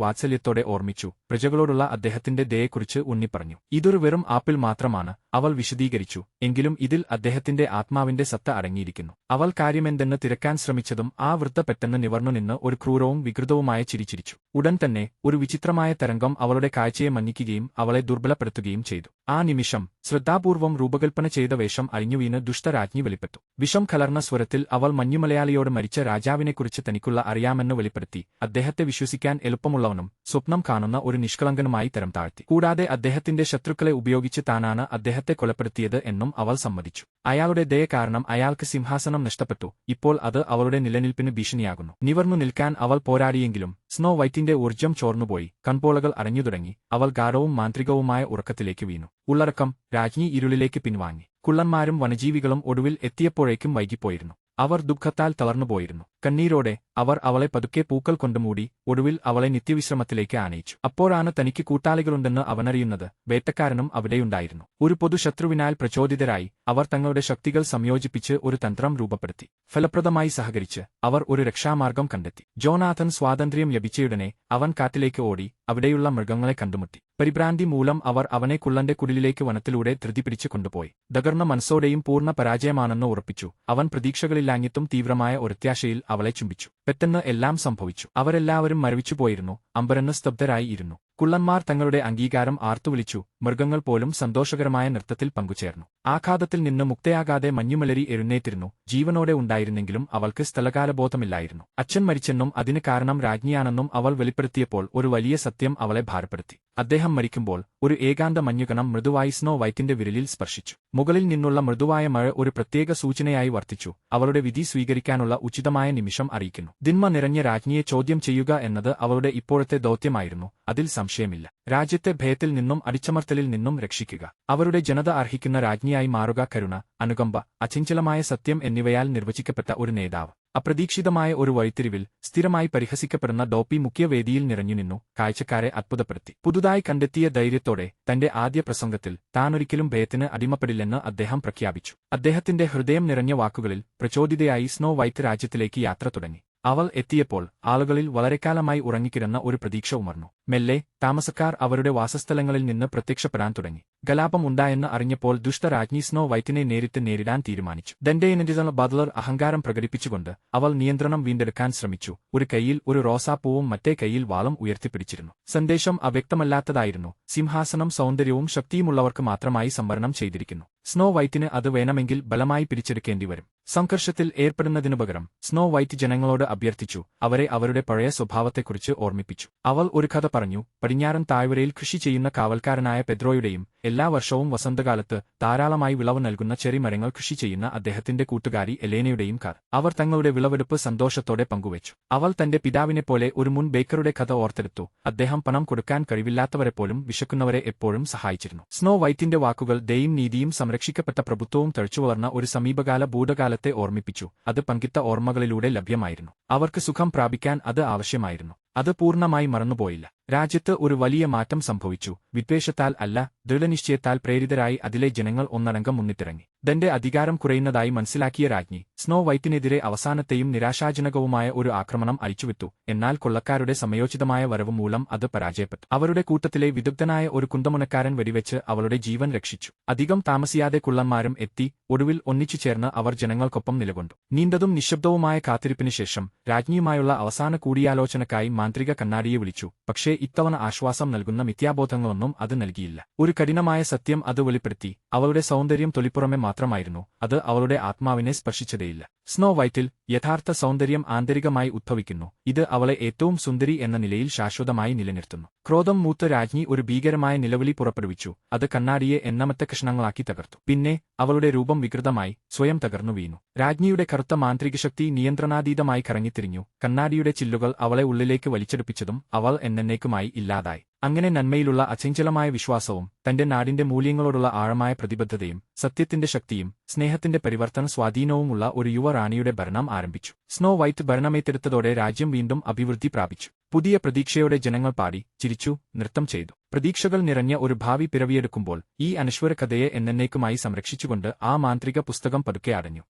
വാത്സല്യത്തോടെ ഓർമ്മിച്ചു. പ്രജകളോടുള്ള അദ്ദേഹത്തിന്റെ ദയയെക്കുറിച്ച് ഉന്നിപ്പറഞ്ഞു. ഇതൊരു വെറും ആപ്പിൾ മാത്രമാണ്, അവൾ വിശദീകരിച്ചു. എങ്കിലും ഇതിൽ അദ്ദേഹത്തിന്റെ ആത്മാവിന്റെ സത്ത അടങ്ങിയിരിക്കുന്നു. അവൾ കാര്യമെന്തെന്ന് തിരക്കാൻ ശ്രമിച്ചതും ആ വൃദ്ധ പെട്ടെന്ന് നിവർന്നുനിന്ന് ഒരു ക്രൂരവും വികൃതവുമായ ചിരി ചിരിച്ചു. ഉടൻ തന്നെ ഒരു വിചിത്രമായ തരംഗം അവളുടെ കാഴ്ചയെ മഞ്ഞിക്കുകയും അവളെ ദുർബലപ്പെടുത്തുകയും ചെയ്തു. ആ നിമിഷം ശ്രദ്ധാപൂർവം രൂപകൽപ്പന ചെയ്ത വേഷം അഴിഞ്ഞുവീണ് ദുഷ്ടരാജ്ഞി വെളിപ്പെട്ടു. വിഷം കലർന്ന സ്വരത്തിൽ അവൾ മഞ്ഞുമലയാളിയോട് മരിച്ച രാജാവിനെക്കുറിച്ച് തനിക്കുള്ള അറിയാമെന്ന് വെളിപ്പെടുത്തി. അദ്ദേഹത്തെ വിശ്വസിക്കാൻ എളുപ്പമുള്ളവനും സ്വപ്നം കാണുന്ന ഒരു നിഷ്കളങ്കനുമായി തരം താഴ്ത്തി. കൂടാതെ അദ്ദേഹത്തിന്റെ ശത്രുക്കളെ ഉപയോഗിച്ച് താനാണ് അദ്ദേഹത്തെ കൊലപ്പെടുത്തിയത് എന്നും അവൾ സമ്മതിച്ചു. അയാളുടെ ദയ കാരണം അയാൾക്ക് സിംഹാസനം നഷ്ടപ്പെട്ടു. ഇപ്പോൾ അത് അവളുടെ നിലനിൽപ്പിന് ഭീഷണിയാകുന്നു. നിവർന്നു നിൽക്കാൻ അവൾ പോരാടിയെങ്കിലും സ്നോ വൈറ്റിന്റെ ഊർജ്ജം ചോർന്നുപോയി. കൺപോളകൾ അടഞ്ഞു തുടങ്ങി. അവൾ ഗാഢവും മാന്ത്രികവുമായ ഉറക്കത്തിലേക്ക് വീണു. ഉള്ളടക്കം രാജ്ഞി ഇരുളിലേക്ക് പിൻവാങ്ങി. കുള്ളന്മാരും വനജീവികളും ഒടുവിൽ എത്തിയപ്പോഴേക്കും വൈകിപ്പോയിരുന്നു. അവർ ദുഃഖത്താൽ തളർന്നുപോയിരുന്നു. കണ്ണീരോടെ അവർ അവളെ പതുക്കെ പൂക്കൾ കൊണ്ട് മൂടി ഒടുവിൽ അവളെ നിത്യവിശ്രമത്തിലേക്ക് ആനയിച്ചു. അപ്പോഴാണ് തനിക്ക് കൂട്ടാളികളുണ്ടെന്ന് അവനറിയുന്നത്. വേട്ടക്കാരനും അവിടെയുണ്ടായിരുന്നു. ഒരു പൊതുശത്രുവിനാൽ പ്രചോദിതരായി അവർ തങ്ങളുടെ ശക്തികൾ സംയോജിപ്പിച്ച് ഒരു തന്ത്രം രൂപപ്പെടുത്തി. ഫലപ്രദമായി സഹകരിച്ച് അവർ ഒരു രക്ഷാമാർഗം കണ്ടെത്തി. ജോനാഥൻ സ്വാതന്ത്ര്യം ലഭിച്ചയുടനെ അവൻ കാട്ടിലേക്ക് ഓടി അവിടെയുള്ള മൃഗങ്ങളെ കണ്ടുമുട്ടി. പരിഭ്രാന്തി മൂലം അവർ അവനെ കുള്ളന്റെ കുടിലിലേക്ക് വനത്തിലൂടെ ധൃതി പിടിച്ചു കൊണ്ടുപോയി. തകർന്ന മനസ്സോടെയും പൂർണ്ണ പരാജയമാണെന്ന് ഉറപ്പിച്ചു അവൻ പ്രതീക്ഷകളില്ലാഞ്ഞിട്ടും തീവ്രമായ ഒരത്യാശയിൽ അവളെ ചുംബിച്ചു. പെട്ടെന്ന് എല്ലാം സംഭവിച്ചു. അവരെല്ലാവരും മരവിച്ചുപോയിരുന്നു. അമ്പരന്ന് സ്തബ്ധരായി ഇരുന്നു. കുള്ളന്മാർ തങ്ങളുടെ അംഗീകാരം ആർത്തുവിളിച്ചു. മൃഗങ്ങൾ പോലും സന്തോഷകരമായ നൃത്തത്തിൽ പങ്കുചേർന്നു. ആഘാതത്തിൽ നിന്ന് മുക്തയാകാതെ മഞ്ഞുമലരി എഴുന്നേറ്റിരുന്നു. ജീവനോടെ ഉണ്ടായിരുന്നെങ്കിലും അവൾക്ക് സ്ഥലകാലബോധമില്ലായിരുന്നു. അച്ഛൻ മരിച്ചെന്നും അതിന് കാരണം രാജ്ഞിയാണെന്നും അവൾ വെളിപ്പെടുത്തിയപ്പോൾ ഒരു വലിയ സത്യം അവളെ ഭാരപ്പെടുത്തി. അദ്ദേഹം മരിക്കുമ്പോൾ ഒരു ഏകാന്ത മഞ്ഞുകണം മൃദുവായി സ്നോ വൈറ്റിന്റെ വിരലിൽ സ്പർശിച്ചു. മുകളിൽ നിന്നുള്ള മൃദുവായ മഴ ഒരു പ്രത്യേക സൂചനയായി വർത്തിച്ചു. അവളുടെ വിധി സ്വീകരിക്കാനുള്ള ഉചിതമായ നിമിഷം അറിയിക്കുന്നു. ദിന്മ നിറഞ്ഞ രാജ്ഞിയെ ചോദ്യം ചെയ്യുക എന്നത് അവളുടെ ഇപ്പോഴത്തെ ദൗത്യമായിരുന്നു. അതിൽ സംശയമില്ല. രാജ്യത്തെ ഭയത്തിൽ നിന്നും അടിച്ചമർത്തലിൽ നിന്നും രക്ഷിക്കുക. അവരുടെ ജനത അർഹിക്കുന്ന രാജ്ഞിയായി മാറുക. കരുണ, അനുകമ്പ, അചഞ്ചലമായ സത്യം എന്നിവയാൽ നിർവചിക്കപ്പെട്ട ഒരു നേതാവ്. അപ്രതീക്ഷിതമായ ഒരു വഴിത്തിരിവിൽ സ്ഥിരമായി പരിഹസിക്കപ്പെടുന്ന ഡോപ്പി മുഖ്യവേദിയിൽ നിറഞ്ഞുനിന്നു കാഴ്ചക്കാരെ അത്ഭുതപ്പെടുത്തി. പുതുതായി കണ്ടെത്തിയ ധൈര്യത്തോടെ തന്റെ ആദ്യ പ്രസംഗത്തിൽ താനൊരിക്കലും ഭയത്തിന് അടിമപ്പെടില്ലെന്ന് അദ്ദേഹം പ്രഖ്യാപിച്ചു. അദ്ദേഹത്തിന്റെ ഹൃദയം നിറഞ്ഞ വാക്കുകളിൽ പ്രചോദിതയായി സ്നോ വൈറ്റ് രാജ്യത്തിലേക്ക് യാത്ര തുടങ്ങി. അവൾ എത്തിയപ്പോൾ ആളുകളിൽ വളരെക്കാലമായി ഉറങ്ങിക്കിടന്ന ഒരു പ്രതീക്ഷ ഉണർന്നു. മെല്ലെ താമസക്കാർ അവരുടെ വാസസ്ഥലങ്ങളിൽ നിന്ന് പ്രത്യക്ഷപ്പെടാൻ തുടങ്ങി. കലാപം ഉണ്ടായെന്ന് അറിഞ്ഞപ്പോൾ ദുഷ്ടരാജ്ഞി സ്നോ വൈറ്റിനെ നേരിട്ട് നേരിടാൻ തീരുമാനിച്ചു. ദണ്ഡേയനിജ ബദ്ലർ അഹങ്കാരം പ്രകടിപ്പിച്ചുകൊണ്ട് അവൾ നിയന്ത്രണം വീണ്ടെടുക്കാൻ ശ്രമിച്ചു. ഒരു കൈയിൽ ഒരു റോസാപ്പൂവും മറ്റേ കൈയിൽ വാളും ഉയർത്തിപ്പിടിച്ചിരുന്നു. സന്ദേശം അവ്യക്തമല്ലാത്തതായിരുന്നു. സിംഹാസനം സൗന്ദര്യവും ശക്തിയുമുള്ളവർക്ക് മാത്രമായി സംവരണം ചെയ്തിരിക്കുന്നു. സ്നോ വൈറ്റിന് അത് വേണമെങ്കിൽ ബലമായി പിടിച്ചെടുക്കേണ്ടിവരും. സംഘർഷത്തിൽ ഏർപ്പെടുന്നതിനു പകരം സ്നോ വൈറ്റ് ജനങ്ങളോട് അഭ്യർത്ഥിച്ചു. അവരെ അവരുടെ പഴയ സ്വഭാവത്തെക്കുറിച്ച് ഓർമ്മിപ്പിച്ചു. അവൾ ഒരു കഥ പറഞ്ഞു. പടിഞ്ഞാറൻ താഴ്വരയിൽ കൃഷി ചെയ്യുന്ന കാവൽക്കാരനായ പെദ്രോയുടെയും എല്ലാ വർഷവും വസന്തകാലത്ത് ധാരാളമായി വിളവ് നൽകുന്ന ചെറി മരങ്ങൾ കൃഷി ചെയ്യുന്ന അദ്ദേഹത്തിന്റെ കൂട്ടുകാരി എലേനയുടെയും കഥ. അവർ തങ്ങളുടെ വിളവെടുപ്പ് സന്തോഷത്തോടെ പങ്കുവച്ചു. അവൾ തന്റെ പിതാവിനെപ്പോലെ ഒരു മുൻ ബേക്കറുടെ കഥ ഓർത്തെടുത്തു. അദ്ദേഹം പണം കൊടുക്കാൻ കഴിവില്ലാത്തവരെപ്പോലും വിശക്കുന്നവരെ എപ്പോഴും സഹായിച്ചിരുന്നു. സ്നോ വൈറ്റിന്റെ വാക്കുകൾ ദയയും നീതിയും സംരക്ഷിക്കപ്പെട്ട പ്രഭുത്വവും തഴച്ചുവളർന്ന ഒരു സമീപകാല ഭൂതകാലത്തെ ഓർമ്മിപ്പിച്ചു. അത് പങ്കിട്ട ഓർമ്മകളിലൂടെ ലഭ്യമായിരുന്നു. അവർക്ക് സുഖം പ്രാപിക്കാൻ അത് ആവശ്യമായിരുന്നു. അത് പൂർണ്ണമായി മറന്നുപോയില്ല. രാജ്യത്ത് ഒരു വലിയ മാറ്റം സംഭവിച്ചു. വിദ്വേഷത്താൽ അല്ല, ദൃഢനിശ്ചയത്താൽ പ്രേരിതരായി അതിലെ ജനങ്ങൾ ഒന്നടങ്കം മുന്നിട്ടിറങ്ങി. തന്റെ അധികാരം കുറയുന്നതായി മനസ്സിലാക്കിയ രാജ്ഞി സ്നോ വൈറ്റിനെതിരെ അവസാനത്തെയും നിരാശാജനകവുമായ ഒരു ആക്രമണം അഴിച്ചുവിട്ടു. എന്നാൽ കൊള്ളക്കാരുടെ സമയോചിതമായ വരവ് മൂലം അത് പരാജയപ്പെട്ടു. അവരുടെ കൂട്ടത്തിലെ വിദഗ്ധനായ ഒരു കുന്തമുനക്കാരൻ വെടിവെച്ച് അവളുടെ ജീവൻ രക്ഷിച്ചു. അധികം താമസിയാതെ കുള്ളന്മാരും എത്തി. ഒടുവിൽ ഒന്നിച്ചു ചേർന്ന് അവർ ജനങ്ങൾക്കൊപ്പം നിലകൊണ്ടു. നീണ്ടതും നിശബ്ദവുമായ കാത്തിരിപ്പിന് ശേഷം രാജ്ഞിയുമായുള്ള അവസാന കൂടിയാലോചനക്കായി മാന്ത്രിക കണ്ണാടിയെ വിളിച്ചു. പക്ഷേ ഇത്തവണ ആശ്വാസം നൽകുന്ന മിഥ്യാബോധങ്ങളൊന്നും അത് നൽകിയില്ല. ഒരു കഠിനമായ സത്യം അത് വെളിപ്പെടുത്തി. അവളുടെ സൗന്ദര്യം തൊലിപ്പുറമെ മാത്രമായിരുന്നു. അത് അവളുടെ ആത്മാവിനെ സ്പർശിച്ചതേയില്ല. സ്നോ വൈറ്റിൽ യഥാർത്ഥ സൗന്ദര്യം ആന്തരികമായി ഉദ്ഭവിക്കുന്നു. ഇത് അവളെ ഏറ്റവും സുന്ദരി എന്ന നിലയിൽ ശാശ്വതമായി നിലനിർത്തുന്നു. ക്രോധം മൂത്ത രാജ്ഞി ഒരു ഭീകരമായ നിലവിളി പുറപ്പെടുവിച്ചു. അത് കണ്ണാടിയെ എണ്ണമറ്റ കഷ്ണങ്ങളാക്കി തകർത്തു. പിന്നെ അവളുടെ രൂപം വികൃതമായി സ്വയം തകർന്നു വീണു. രാജ്ഞിയുടെ കറുത്ത മാന്ത്രികശക്തി നിയന്ത്രണാതീതമായി കറങ്ങിത്തിരിഞ്ഞു. കണ്ണാടിയുടെ ചില്ലുകൾ അവളെ ഉള്ളിലേക്ക് വലിച്ചെടുപ്പിച്ചതും അവൾ എന്നേക്കുമായി ഇല്ലാതായി. അങ്ങനെ നന്മയിലുള്ള അചഞ്ചലമായ വിശ്വാസവും തന്റെ നാടിന്റെ മൂല്യങ്ങളോടുള്ള ആഴമായ പ്രതിബദ്ധതയും സത്യത്തിന്റെ ശക്തിയും സ്നേഹത്തിന്റെ പരിവർത്തന സ്വാധീനവുമുള്ള ഒരു യുവ റാണിയുടെ ഭരണം ആരംഭിച്ചു. സ്നോ വൈറ്റ് ഭരണമേറ്റെടുത്തതോടെ രാജ്യം വീണ്ടും അഭിവൃദ്ധി പ്രാപിച്ചു. പുതിയ പ്രതീക്ഷയോടെ ജനങ്ങൾ പാടി, ചിരിച്ചു, നൃത്തം ചെയ്തു. പ്രതീക്ഷകൾ നിറഞ്ഞ ഒരു ഭാവി പിറവിയെടുക്കുമ്പോൾ ഈ അനശ്വര കഥയെ എന്നേക്കുമായി സംരക്ഷിച്ചുകൊണ്ട് ആ മാന്ത്രിക പുസ്തകം പതുക്കെ അടഞ്ഞു.